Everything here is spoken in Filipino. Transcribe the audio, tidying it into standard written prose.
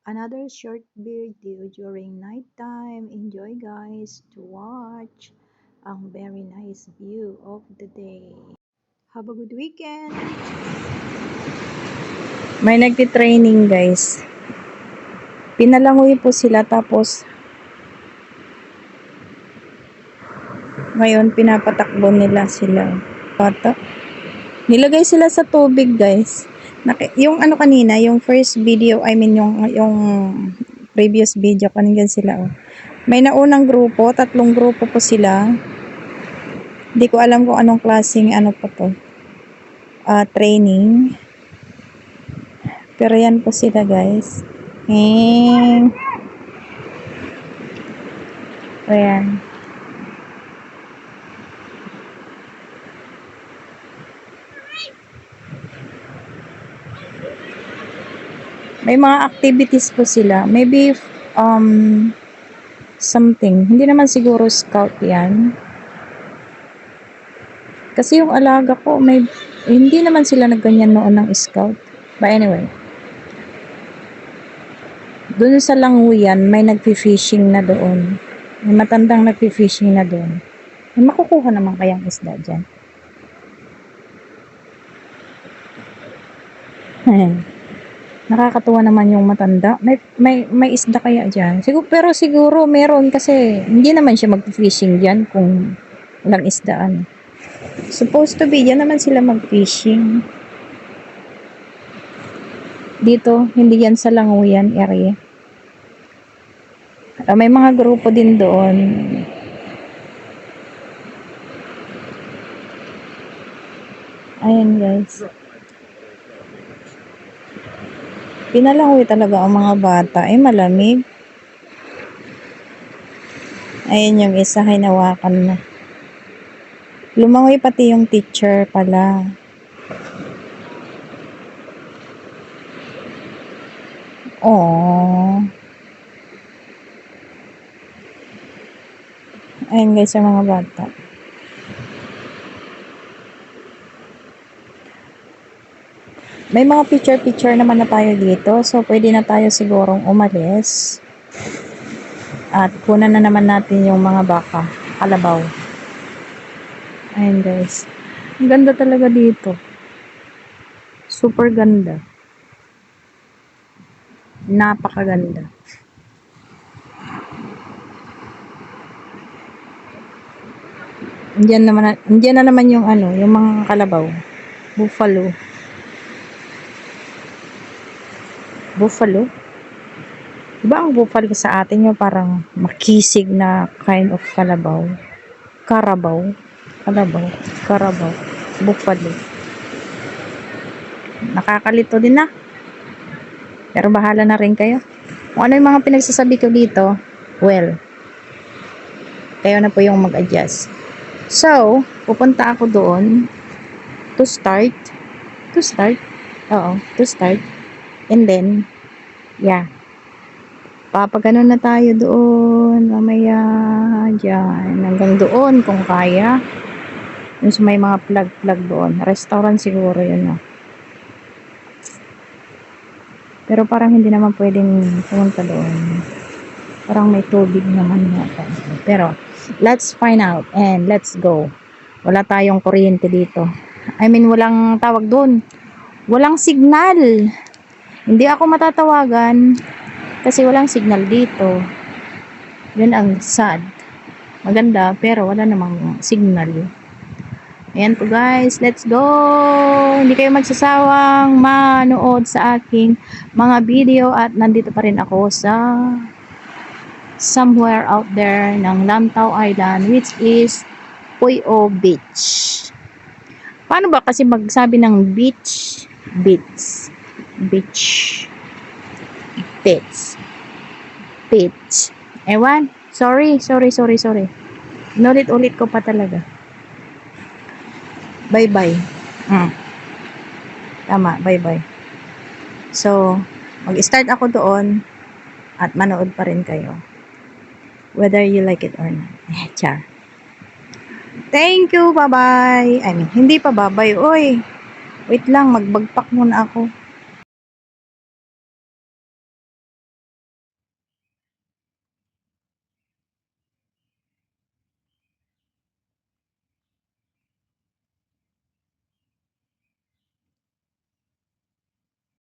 another short video during night time. Enjoy guys to watch ang very nice view of the day. Have a good weekend! May nagti-training guys. Pinalangoy po sila tapos ngayon pinapatakbo nila sila. Bata. Nilagay sila sa tubig guys. Yung ano kanina, yung first video, I mean yung previous video, kanina sila. Oh. May naunang grupo, 3 grupo po sila. Hindi ko alam kung anong klaseng ano po to. Training. Pero yan po sila guys. Ayan. May mga activities po sila. Maybe something. Hindi naman siguro scout yan. Kasi yung alaga ko, hindi naman sila nagganyan noon ng scout. But anyway. Doon sa Languyan, may nagfi-fishing na doon. May matandang nagfi-fishing na doon. May makukuha naman kayang isda dyan. Nakakatuwa naman yung matanda. May isda kaya dyan. Pero siguro meron kasi hindi naman siya mag-fishing dyan kung walang isdaan. Supposed to be, dyan naman sila mag-fishing. Dito, hindi yan sa Languyan area. May mga grupo din doon. Ayan guys. Pinalangoy talaga ang mga bata. Malamig. Ayan yung isa, hinawakan na. Lumangoy pati yung teacher pala. Oh. Ayan guys yung mga bata. May mga picture naman na tayo dito. So, pwede na tayo sigurong umalis. At kunan na naman natin yung mga baka. Kalabaw. Ayan guys. Ang ganda talaga dito. Super ganda. Napakaganda. Andiyan na naman yung yung mga kalabaw. Buffalo. Diba ang buffalo sa atin yung parang makisig na kind of kalabaw? Karabaw. Buffalo. Nakakalito din na. Pero bahala na rin kayo. Kung ano yung mga pinagsasabi ko dito, well, kayo na po yung mag-adjust. So, pupunta ako doon to start. And then, yeah. Papagano na tayo doon. Mamaya, dyan. Hanggang doon kung kaya. Yung may mga plug doon. Restaurant siguro yun. Pero parang hindi naman pwedeng pumunta doon. Parang may tubig naman yata. Pero, let's find out and let's go. Wala tayong kuryente dito. I mean, walang tawag doon. Walang signal. Hindi ako matatawagan kasi walang signal dito. Yun ang sad. Maganda pero wala namang signal. Ayan po guys, let's go! Hindi kayo magsasawang manood sa aking mga video at nandito pa rin ako sa somewhere out there ng Lantau Island, which is Puyo Beach. Paano ba kasi magsabi ng beach? Ewan? Sorry. Ulit ko pa talaga. Bye-bye. Tama, bye-bye. So, mag-start ako doon at manood pa rin kayo. Whether you like it or not. Char. Thank you, bye-bye. I mean, hindi pa bye-bye. Oy, wait lang, magbagpak muna ako.